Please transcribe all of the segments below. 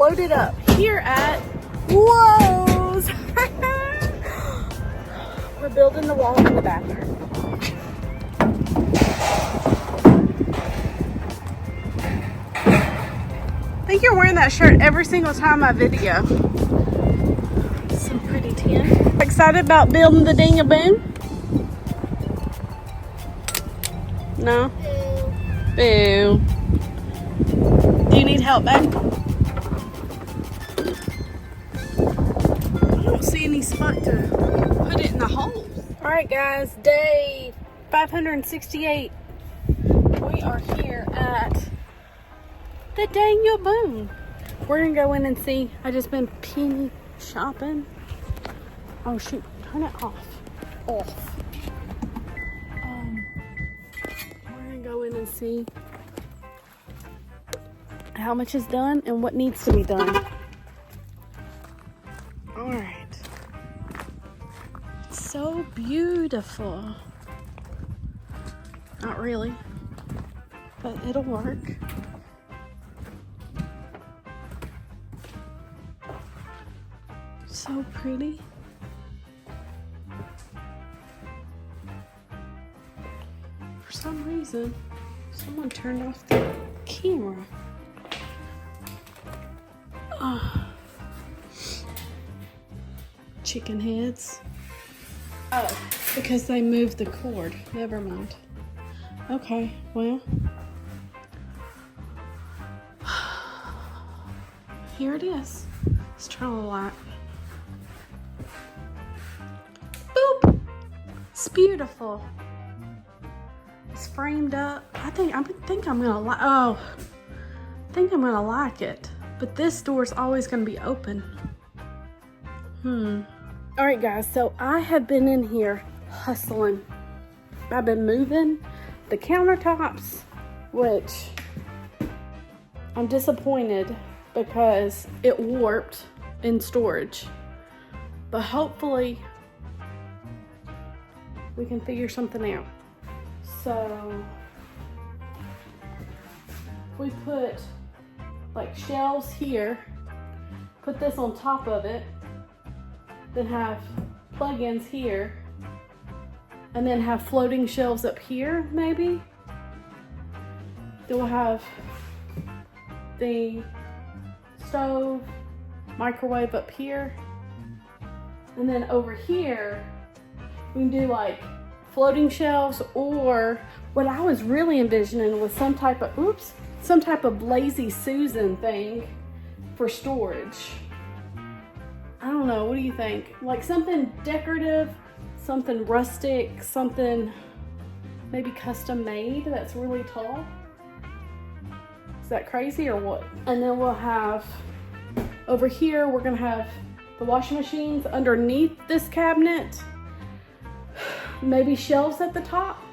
loaded up here at Woes. We're building the wall in the bathroom. I think you're wearing that shirt every single time I video. Some pretty tin. Excited about building the ding-a-boom? No? Boo. Do you need help, babe? I don't see any spot to put it in the holes. Alright guys, day 568. We are here at the dang-a-boom. We're gonna go in and see. I just been penny shopping. Oh shoot, turn it off. Off. We're gonna go in and see how much is done and what needs to be done. All right. So beautiful. Not really, but it'll work. So pretty. For some reason, someone turned off the camera. Chicken heads. Oh, because they moved the cord. Never mind. Okay, well. Here it is. Let's turn on the light. Boop! It's beautiful. It's framed up. I think I'm gonna like. Oh, I think I'm gonna like it. But this door's always gonna be open. All right, guys. So I have been in here hustling. I've been moving the countertops, which I'm disappointed because it warped in storage. But hopefully we can figure something out. So we put like shelves here, put this on top of it, then have plug-ins here, and then have floating shelves up here maybe. Then we'll have the stove, microwave up here, and then over here we can do like floating shelves, or what I was really envisioning was some type of Lazy Susan thing for storage. I don't know, what do you think? Like something decorative, something rustic, something maybe custom made that's really tall. Is that crazy or what? And then we'll have, over here, we're gonna have the washing machines underneath this cabinet. Maybe shelves at the top.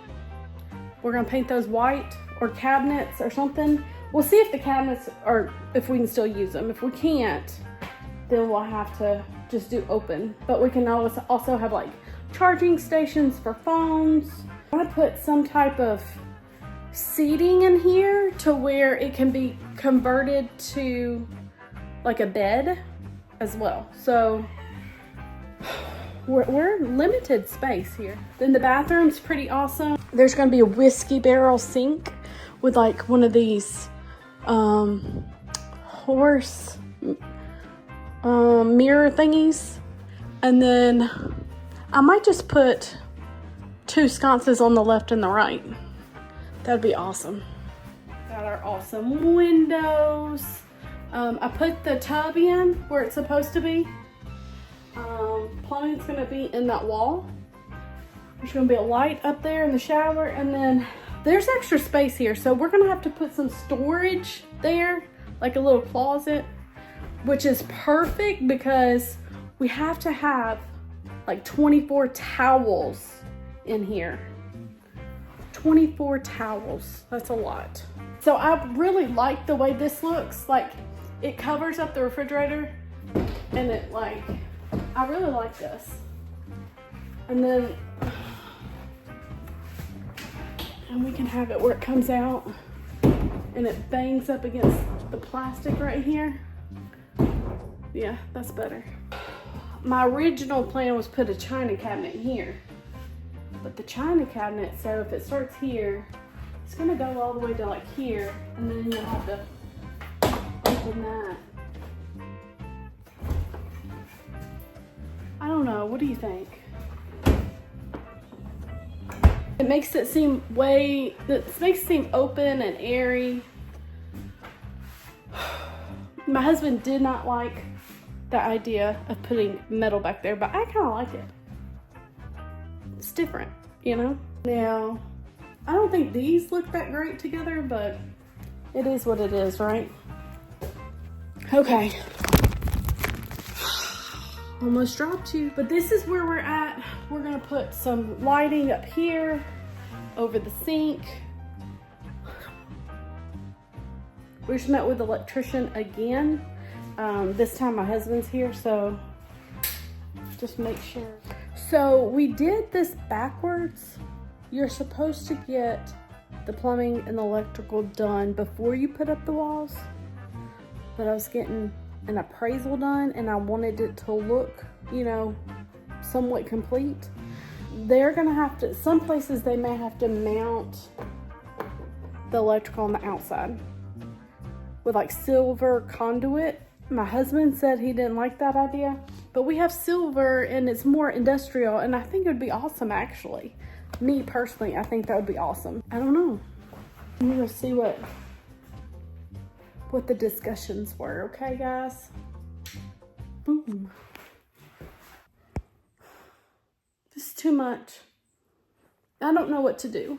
We're gonna paint those white, or cabinets or something. We'll see if the cabinets are, if we can still use them. If we can't, then we'll have to just do open. But we can also have like charging stations for phones. I want to put some type of seating in here to where it can be converted to like a bed as well. So we're limited space here. Then the bathroom's pretty awesome. There's gonna be a whiskey barrel sink with like one of these horse mirror thingies. And then I might just put 2 sconces on the left and the right. That'd be awesome. Got our awesome windows. I put the tub in where it's supposed to be. Plumbing's gonna be in that wall. There's gonna be a light up there in the shower, and then there's extra space here, so we're gonna have to put some storage there, like a little closet, which is perfect because we have to have like 24 towels in here. 24 towels, that's a lot. So I really like the way this looks. Like it covers up the refrigerator, and it like, I really like this. And then, and we can have it where it comes out and it bangs up against the plastic right here. Yeah, that's better. My original plan was put a china cabinet in here. But the china cabinet, so if it starts here, it's gonna go all the way to like here, and then you'll have to open that. I don't know, what do you think? It makes it seem open and airy. My husband did not like the idea of putting metal back there, but I kind of like it. It's different, you know? Now, I don't think these look that great together, but it is what it is, right? Okay. Almost dropped you, but this is where we're at. We're gonna put some lighting up here over the sink. We just met with the electrician again. This time my husband's here, so just make sure. So we did this backwards. You're supposed to get the plumbing and the electrical done before you put up the walls. But I was getting an appraisal done and I wanted it to look, you know, somewhat complete. They're gonna have to, some places they may have to mount the electrical on the outside with like silver conduit. My husband said he didn't like that idea, but we have silver and it's more industrial, and I think it would be awesome actually. Me personally, I think that would be awesome. I don't know. I'm gonna see what the discussions were, okay guys? Boom. This is too much. I don't know what to do.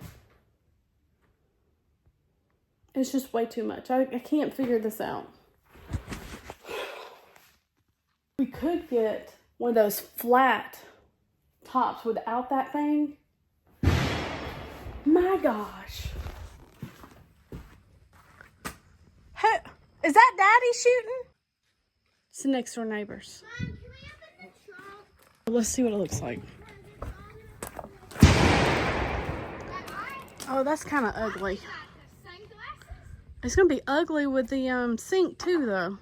It's just way too much. I can't figure this out. We could get one of those flat tops without that thing. My gosh. Hey, is that Daddy shooting? It's the next door neighbors. Mom, can we open the trunk? Let's see what it looks like. Oh, that's kind of ugly. It's gonna be ugly with the sink too, though.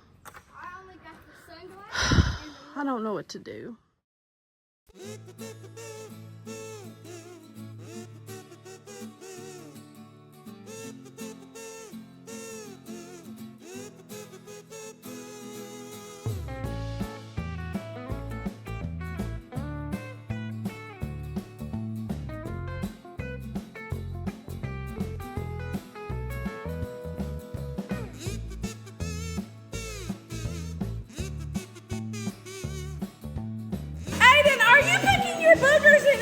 I only got the sunglasses. I don't know what to do. Aiden, are you picking your boogers and